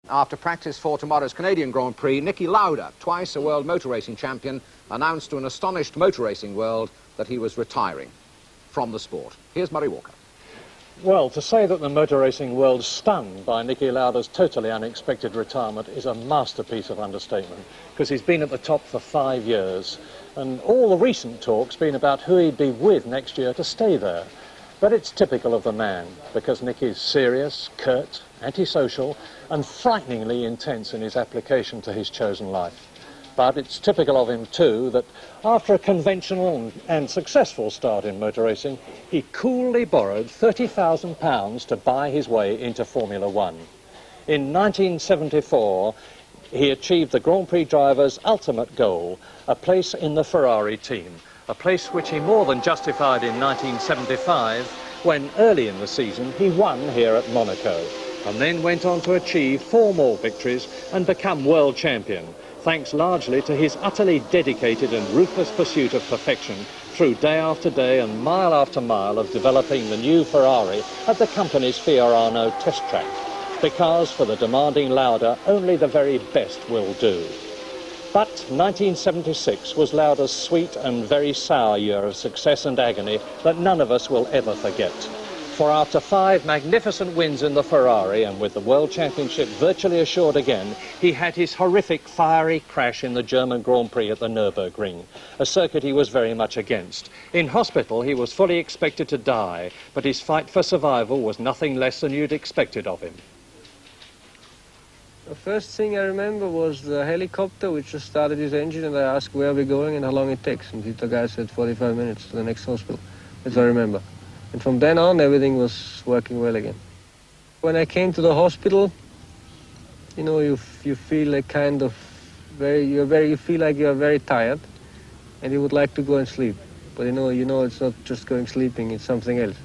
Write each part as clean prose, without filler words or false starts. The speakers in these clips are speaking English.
After practice for tomorrow's Canadian Grand Prix, Niki Lauda, twice a world motor racing champion, announced to an astonished motor racing world that he was retiring from the sport. Here's Murray Walker. Well, to say that the motor racing world's stunned by Niki Lauda's totally unexpected retirement is a masterpiece of understatement, because he's been at the top for 5 years, and all the recent talk's been about who he'd be with next year to stay there. But it's typical of the man, because Niki's serious, curt, antisocial, and frighteningly intense in his application to his chosen life. But it's typical of him, too, that after a conventional and successful start in motor racing, he coolly borrowed £30,000 to buy his way into Formula One. In 1974, he achieved the Grand Prix driver's ultimate goal, a place in the Ferrari team, a place which he more than justified in 1975, when early in the season he won here at Monaco, and then went on to achieve 4 more victories and become world champion, thanks largely to his utterly dedicated and ruthless pursuit of perfection through day after day and mile after mile of developing the new Ferrari at the company's Fiorano test track, because for the demanding Lauda, only the very best will do. But 1976 was Lauda's sweet and very sour year of success and agony that none of us will ever forget. For after 5 magnificent wins in the Ferrari, and with the World Championship virtually assured again, he had his horrific fiery crash in the German Grand Prix at the Nürburgring, a circuit he was very much against. In hospital, he was fully expected to die, but his fight for survival was nothing less than you'd expected of him. The first thing I remember was the helicopter, which just started his engine, and I asked where we're going and how long it takes. And the guy said 45 minutes to the next hospital. That's what I remember. And from then on, everything was working well again. When I came to the hospital, you know, you feel like kind of you feel like you're very tired, and you would like to go and sleep. But you know it's not just going sleeping, it's something else.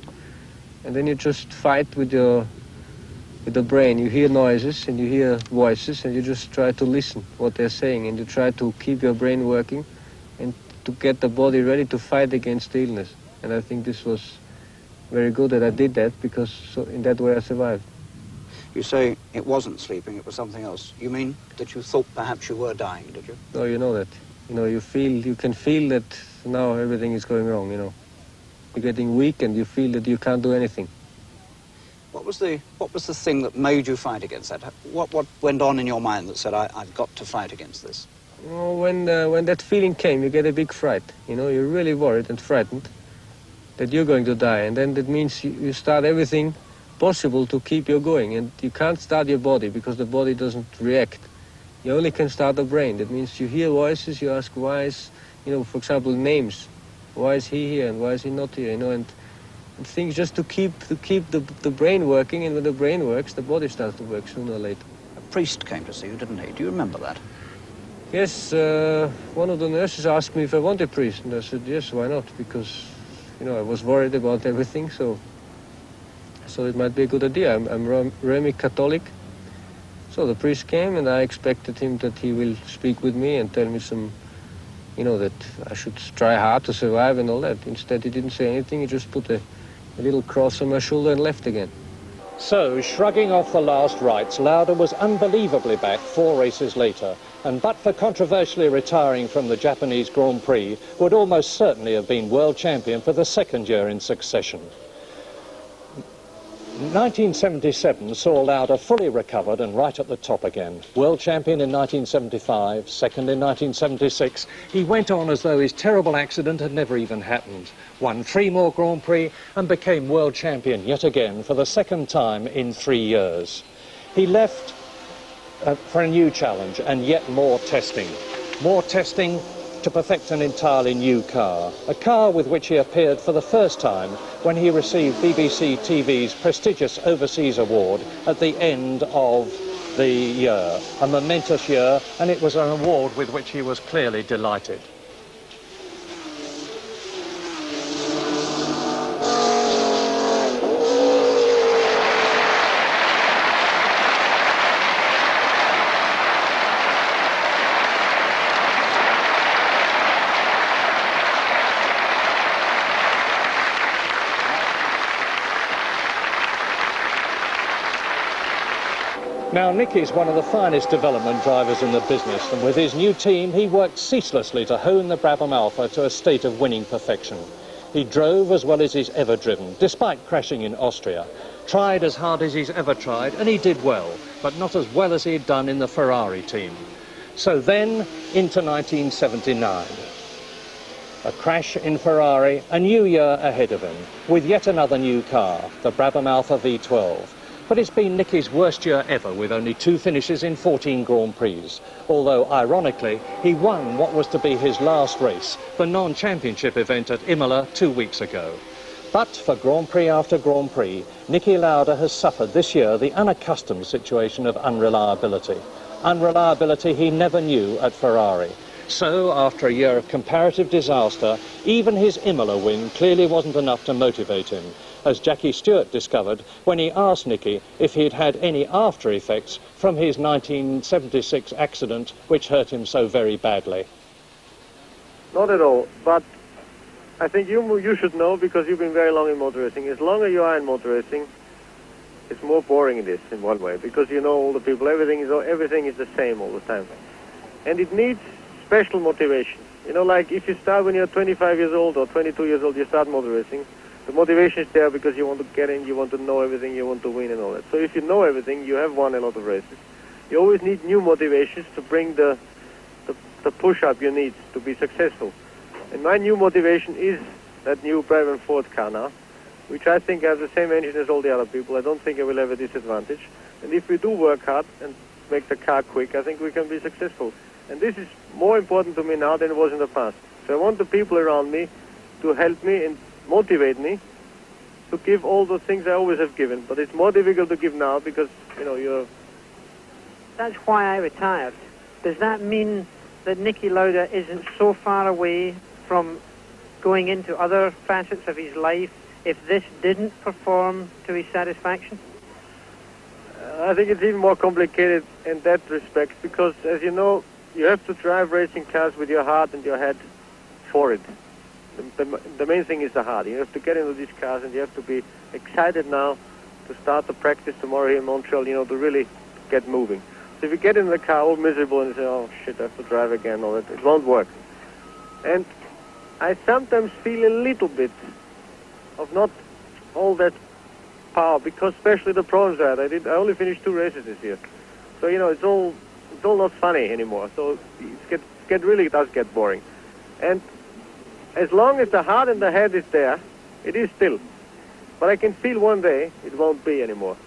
And then you just fight with the brain. You hear noises and you hear voices, and you just try to listen what they're saying, and you try to keep your brain working and to get the body ready to fight against the illness. And I think this was very good that I did that, because in that way I survived. You say it wasn't sleeping, it was something else. You mean that you thought perhaps you were dying, did you? No, you know that. You can feel that now everything is going wrong, you know. You're getting weak and you feel that you can't do anything. What was the thing that made you fight against that? What went on in your mind that said, I've got to fight against this? Well, when that feeling came, you get a big fright. You know, you're really worried and frightened that you're going to die. And then that means you start everything possible to keep you going. And you can't start your body because the body doesn't react. You only can start the brain. That means you hear voices, you ask why is, for example, names. Why is he here and why is he not here, and things just to keep the brain working, and when the brain works, the body starts to work sooner or later. A priest came to see you, didn't he? Do you remember that? Yes, one of the nurses asked me if I want a priest, and I said yes, why not? Because, I was worried about everything, so it might be a good idea. I'm Roman Catholic, so the priest came, and I expected him that he will speak with me and tell me some, that I should try hard to survive and all that. Instead, he didn't say anything. He just put a little cross on my shoulder and left again. So, shrugging off the last rites, Lauda was unbelievably back 4 races later, and but for controversially retiring from the Japanese Grand Prix, would almost certainly have been world champion for the 2nd year in succession. 1977 saw Lauda fully recovered and right at the top again. World champion in 1975, 2nd in 1976. He went on as though his terrible accident had never even happened. Won 3 more Grand Prix and became world champion yet again for the 2nd time in 3 years. He left for a new challenge and yet more testing. More testing to perfect an entirely new car. A car with which he appeared for the first time when he received BBC TV's prestigious Overseas Award at the end of the year. A momentous year, and it was an award with which he was clearly delighted. Now, Niki's one of the finest development drivers in the business, and with his new team, he worked ceaselessly to hone the Brabham Alpha to a state of winning perfection. He drove as well as he's ever driven, despite crashing in Austria, tried as hard as he's ever tried, and he did well, but not as well as he'd done in the Ferrari team. So then, into 1979. A crash in Ferrari, a new year ahead of him, with yet another new car, the Brabham Alpha V12. But it's been Niki's worst year ever, with only 2 finishes in 14 Grand Prix. Although, ironically, he won what was to be his last race, the non-championship event at Imola 2 weeks ago. But for Grand Prix after Grand Prix, Niki Lauda has suffered this year the unaccustomed situation of unreliability. Unreliability he never knew at Ferrari. So, after a year of comparative disaster, even his Imola win clearly wasn't enough to motivate him, as Jackie Stewart discovered when he asked Niki if he'd had any after effects from his 1976 accident, which hurt him so very badly. Not at all, but I think you should know, because you've been very long in motor racing. As long as you are in motor racing, it's more boring it is in one way, because you know all the people, everything is the same all the time. And it needs special motivation. You know, like if you start when you're 25 years old or 22 years old, you start motor racing. The motivation is there because you want to get in, you want to know everything, you want to win and all that. So if you know everything, you have won a lot of races. You always need new motivations to bring the push-up you need to be successful. And my new motivation is that new Brabham Ford car now, which I think has the same engine as all the other people. I don't think I will have a disadvantage. And if we do work hard and make the car quick, I think we can be successful. And this is more important to me now than it was in the past. So I want the people around me to help me and motivate me to give all the things I always have given. But it's more difficult to give now because, you know, you're... That's why I retired. Does that mean that Niki Lauda isn't so far away from going into other facets of his life if this didn't perform to his satisfaction? I think it's even more complicated in that respect because, as you know, you have to drive racing cars with your heart and your head for it. The main thing is the heart. You have to get into these cars and you have to be excited now to start the practice tomorrow here in Montreal, you know, to really get moving. So if you get in the car all miserable and say, oh shit, I have to drive again, all that, it won't work. And I sometimes feel a little bit of not all that power, because especially the problems I had. I only finished 2 races this year. So, you know, it's all not funny anymore. So it really does get boring. And as long as the heart and the head is there, it is still. But I can feel one day it won't be anymore.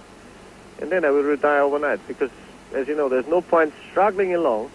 And then I will retire overnight because, as you know, there's no point struggling along